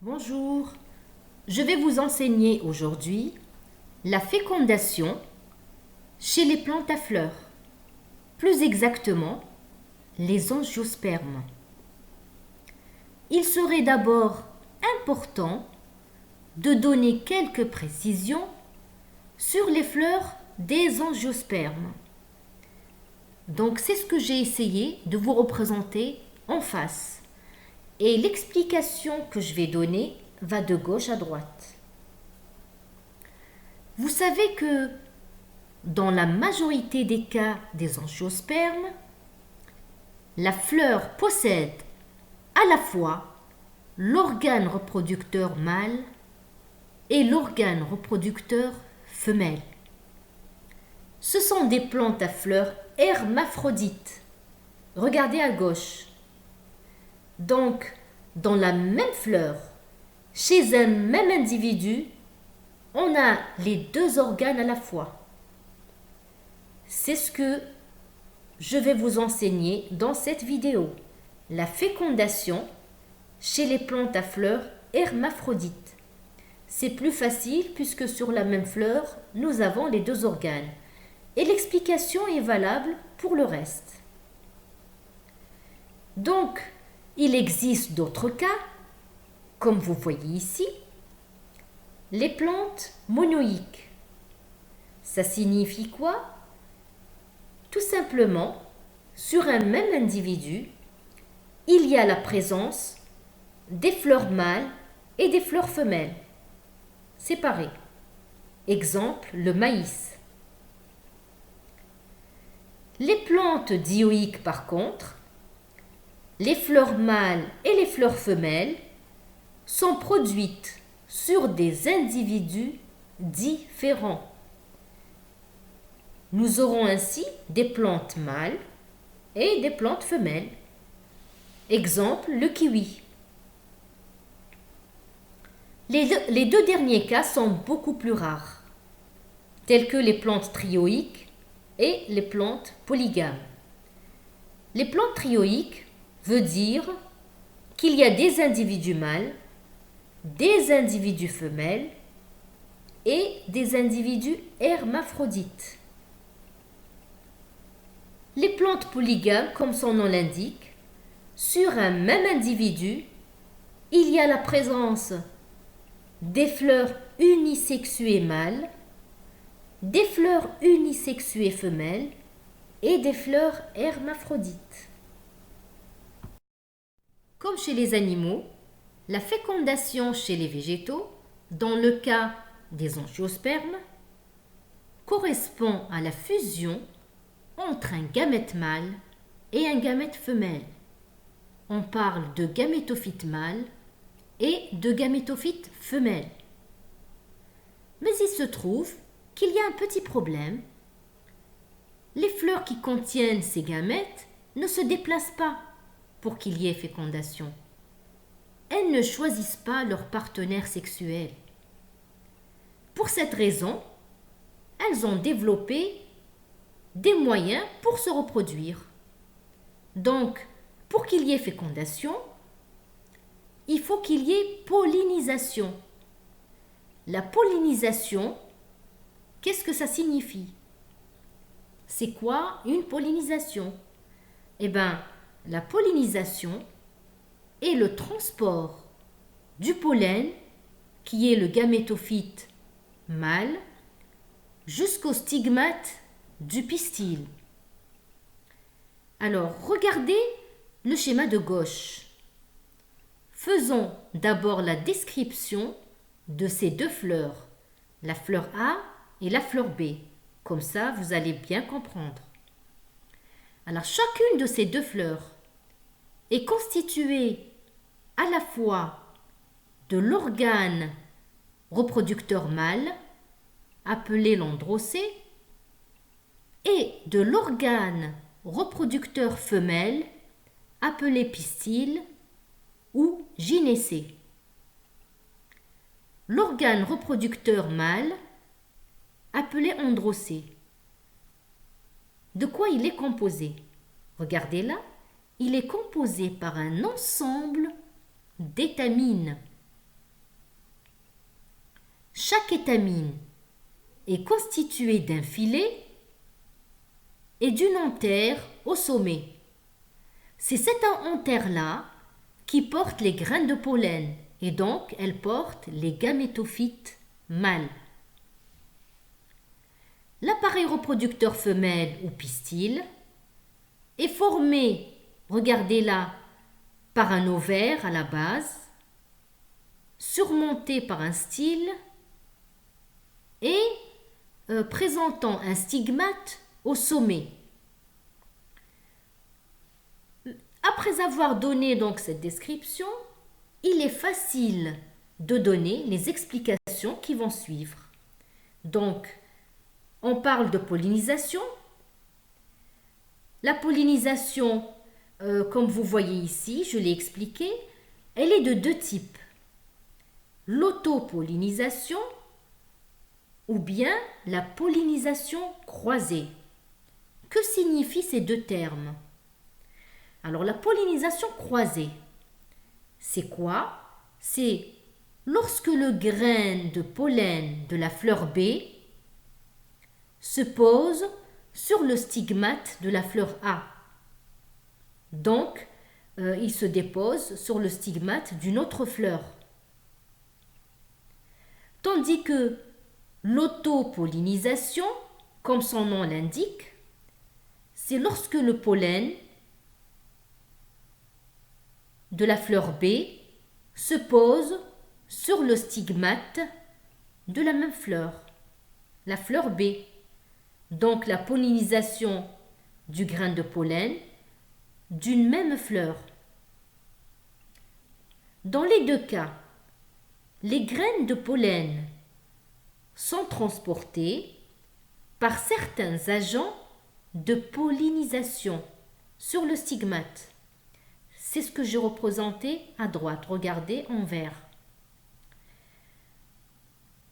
Bonjour, je vais vous enseigner aujourd'hui la fécondation chez les plantes à fleurs, plus exactement les angiospermes. Il serait d'abord important de donner quelques précisions sur les fleurs des angiospermes. Donc c'est ce que j'ai essayé de vous représenter en face. Et l'explication que je vais donner va de gauche à droite. Vous savez que dans la majorité des cas des angiospermes, la fleur possède à la fois l'organe reproducteur mâle et l'organe reproducteur femelle. Ce sont des plantes à fleurs hermaphrodites. Regardez à gauche. Donc, dans la même fleur, chez un même individu, on a les deux organes à la fois. C'est ce que je vais vous enseigner dans cette vidéo. La fécondation chez les plantes à fleurs hermaphrodites. C'est plus facile puisque sur la même fleur, nous avons les deux organes. Et l'explication est valable pour le reste. Donc, il existe d'autres cas, comme vous voyez ici, les plantes monoïques. Ça signifie quoi? Tout simplement, sur un même individu, il y a la présence des fleurs mâles et des fleurs femelles, séparées. Exemple, le maïs. Les plantes dioïques, par contre, les fleurs mâles et les fleurs femelles sont produites sur des individus différents. Nous aurons ainsi des plantes mâles et des plantes femelles. Exemple, le kiwi. Les deux derniers cas sont beaucoup plus rares, tels que les plantes trioïques et les plantes polygames. Les plantes trioïques veut dire qu'il y a des individus mâles, des individus femelles et des individus hermaphrodites. Les plantes polygames, comme son nom l'indique, sur un même individu, il y a la présence des fleurs unisexuées mâles, des fleurs unisexuées femelles et des fleurs hermaphrodites. Comme chez les animaux, la fécondation chez les végétaux, dans le cas des angiospermes, correspond à la fusion entre un gamète mâle et un gamète femelle. On parle de gamétophyte mâle et de gamétophyte femelle. Mais il se trouve qu'il y a un petit problème. Les fleurs qui contiennent ces gamètes ne se déplacent pas pour qu'il y ait fécondation. Elles ne choisissent pas leur partenaire sexuel. Pour cette raison, elles ont développé des moyens pour se reproduire. Donc, pour qu'il y ait fécondation, il faut qu'il y ait pollinisation. La pollinisation, qu'est-ce que ça signifie? C'est quoi une pollinisation? Eh bien, la pollinisation est le transport du pollen, qui est le gamétophyte mâle, jusqu'au stigmate du pistil. Alors, regardez le schéma de gauche. Faisons d'abord la description de ces deux fleurs, la fleur A et la fleur B. Comme ça, vous allez bien comprendre. Alors, chacune de ces deux fleurs est constituée à la fois de l'organe reproducteur mâle, appelé l'androcée, et de l'organe reproducteur femelle, appelé pistil ou gynécée. L'organe reproducteur mâle, appelé androcée. De quoi il est composé? Regardez là, il est composé par un ensemble d'étamines. chaque étamine est constituée d'un filet et d'une anthère au sommet. C'est cette anthère-là qui porte les graines de pollen et donc elle porte les gamétophytes mâles. L'appareil reproducteur femelle ou pistil est formé, regardez là, par un ovaire à la base, surmonté par un style et présentant un stigmate au sommet. Après avoir donné donc cette description, il est facile de donner les explications qui vont suivre. Donc, on parle de pollinisation. La pollinisation, comme vous voyez ici, je l'ai expliqué, elle est de deux types. L'autopollinisation ou bien la pollinisation croisée. Que signifient ces deux termes? Alors la pollinisation croisée, c'est quoi? C'est lorsque le grain de pollen de la fleur B se pose sur le stigmate de la fleur A. Donc, il se dépose sur le stigmate d'une autre fleur. Tandis que l'autopollinisation, comme son nom l'indique, c'est lorsque le pollen de la fleur B se pose sur le stigmate de la même fleur, la fleur B. Donc la pollinisation du grain de pollen d'une même fleur. Dans les deux cas, les graines de pollen sont transportées par certains agents de pollinisation sur le stigmate. C'est ce que j'ai représenté à droite. Regardez en vert.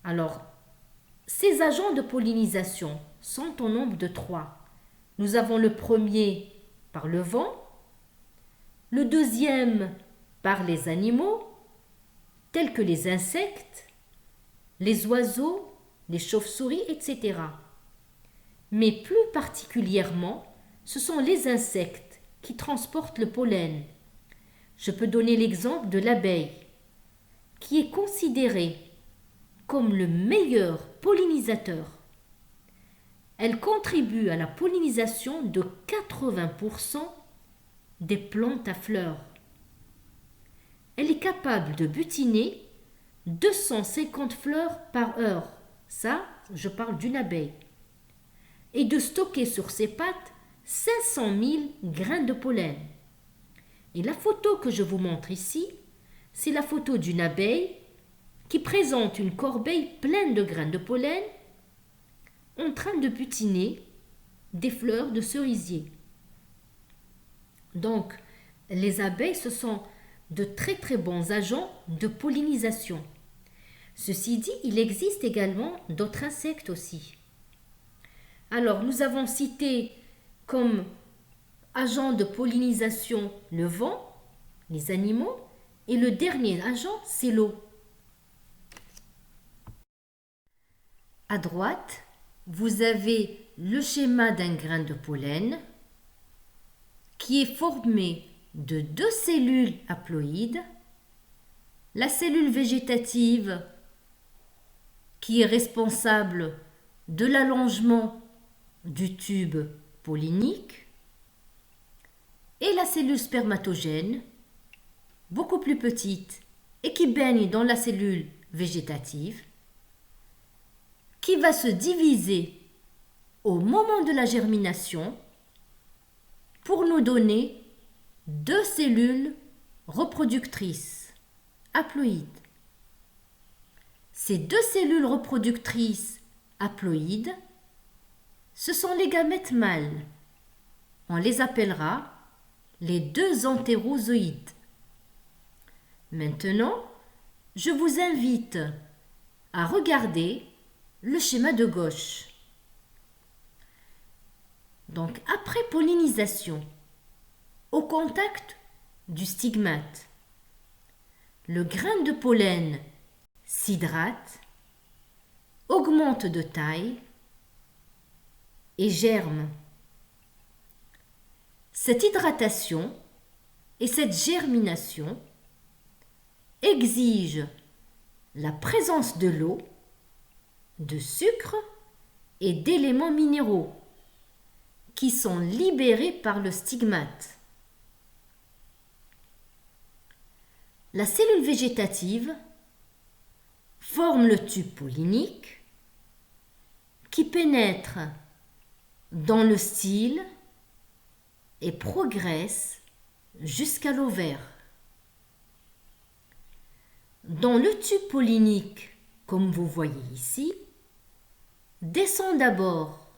Alors, ces agents de pollinisation sont au nombre de 3. Nous avons le premier par le vent, le deuxième par les animaux, tels que les insectes, les oiseaux, les chauves-souris, etc. Mais plus particulièrement, ce sont les insectes qui transportent le pollen. Je peux donner l'exemple de l'abeille, qui est considérée comme le meilleur pollinisateur. Elle contribue à la pollinisation de 80% des plantes à fleurs. Elle est capable de butiner 250 fleurs par heure. Ça, je parle d'une abeille. Et de stocker sur ses pattes 500 000 grains de pollen. Et la photo que je vous montre ici, c'est la photo d'une abeille qui présente une corbeille pleine de grains de pollen en train de butiner des fleurs de cerisier. Donc, les abeilles, ce sont de très très bons agents de pollinisation. Ceci dit, il existe également d'autres insectes aussi. Alors, nous avons cité comme agent de pollinisation le vent, les animaux, et le dernier agent, c'est l'eau. À droite, vous avez le schéma d'un grain de pollen qui est formé de 2 cellules haploïdes, la cellule végétative qui est responsable de l'allongement du tube pollinique et la cellule spermatogène, beaucoup plus petite et qui baigne dans la cellule végétative, qui va se diviser au moment de la germination pour nous donner 2 cellules reproductrices haploïdes. Ces 2 cellules reproductrices haploïdes, ce sont les gamètes mâles. On les appellera les 2 entérozoïdes. Maintenant, je vous invite à regarder le schéma de gauche. Donc, après pollinisation, au contact du stigmate, le grain de pollen s'hydrate augmente de taille et germe. Cette hydratation et cette germination exigent la présence de l'eau, de sucre et d'éléments minéraux qui sont libérés par le stigmate. La cellule végétative forme le tube pollinique qui pénètre dans le style et progresse jusqu'à l'ovaire. Dans le tube pollinique, comme vous voyez ici, descend d'abord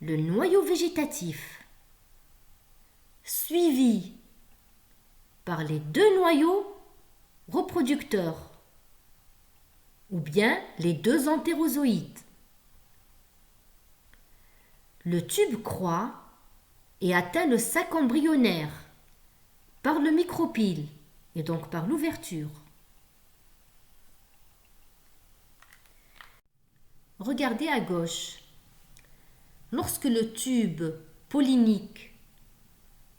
le noyau végétatif, suivi par les deux noyaux reproducteurs, ou bien les deux entérozoïdes. Le tube croît et atteint le sac embryonnaire par le micropyle et donc par l'ouverture. Regardez à gauche. Lorsque le tube pollinique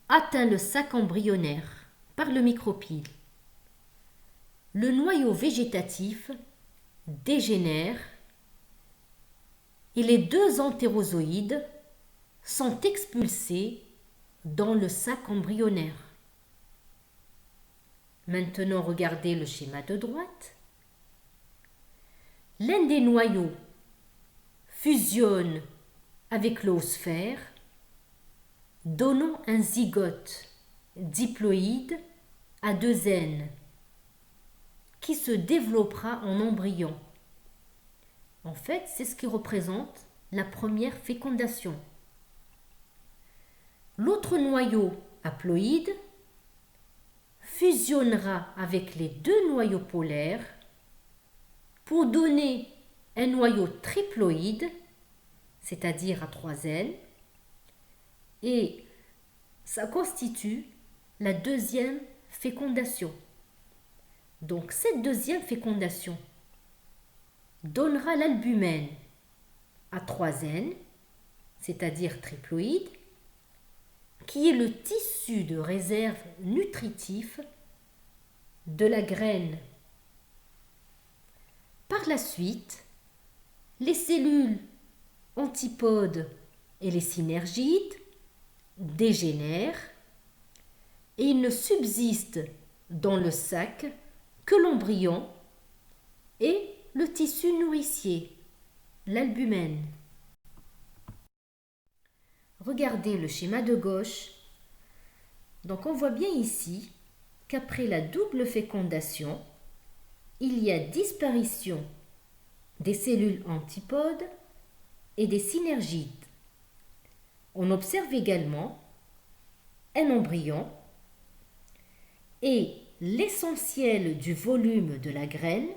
atteint le sac embryonnaire par le micropyle, le noyau végétatif dégénère et les deux entérozoïdes sont expulsés dans le sac embryonnaire. Maintenant, regardez le schéma de droite. L'un des noyaux fusionne avec l'oosphère, donnant un zygote diploïde à deux N qui se développera en embryon. En fait, c'est ce qui représente la première fécondation. L'autre noyau haploïde fusionnera avec les deux noyaux polaires pour donner un noyau triploïde, c'est-à-dire à 3 N, et ça constitue la deuxième fécondation. Donc cette deuxième fécondation donnera l'albumène à 3 N, c'est-à-dire triploïde, qui est le tissu de réserve nutritif de la graine. Par la suite, les cellules antipodes et les synergides dégénèrent et il ne subsiste dans le sac que l'embryon et le tissu nourricier, l'albumène. Regardez le schéma de gauche. Donc on voit bien ici qu'après la double fécondation, il y a disparition des cellules antipodes et des synergides. On observe également un embryon et l'essentiel du volume de la graine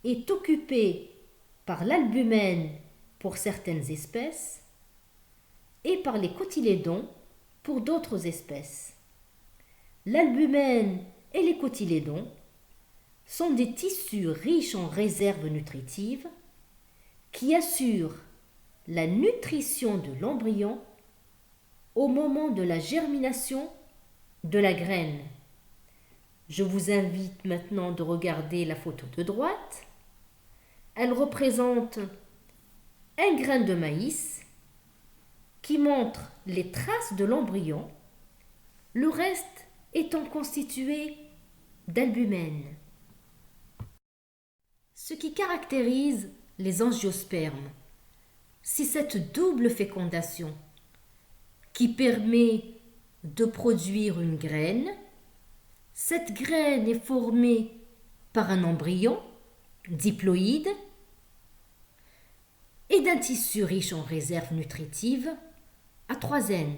est occupé par l'albumène pour certaines espèces et par les cotylédons pour d'autres espèces. L'albumène et les cotylédons sont des tissus riches en réserves nutritives qui assurent la nutrition de l'embryon au moment de la germination de la graine. Je vous invite maintenant de regarder la photo de droite. Elle représente un grain de maïs qui montre les traces de l'embryon, le reste étant constitué d'albumène. Ce qui caractérise les angiospermes, c'est cette double fécondation qui permet de produire une graine. Cette graine est formée par un embryon diploïde et d'un tissu riche en réserves nutritives à 3 N.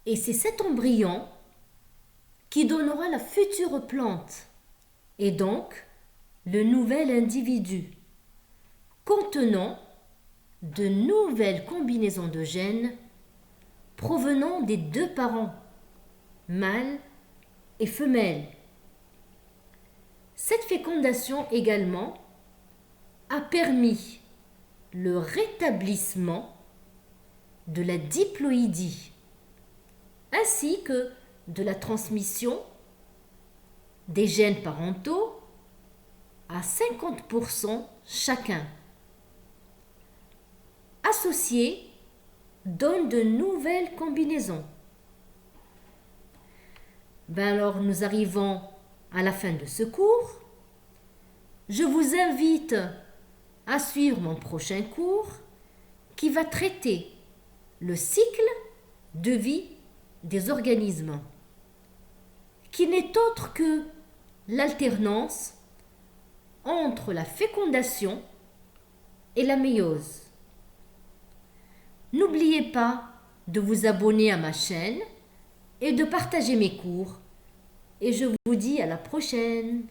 Et c'est cet embryon qui donnera la future plante et donc le nouvel individu contenant de nouvelles combinaisons de gènes provenant des deux parents, mâle et femelle. Cette fécondation également a permis le rétablissement de la diploïdie ainsi que de la transmission des gènes parentaux à 50% chacun. Associés donne de nouvelles combinaisons. Alors nous arrivons à la fin de ce cours. Je vous invite à suivre mon prochain cours qui va traiter le cycle de vie des organismes, qui n'est autre que l'alternance entre la fécondation et la méiose. N'oubliez pas de vous abonner à ma chaîne et de partager mes cours. Et je vous dis à la prochaine.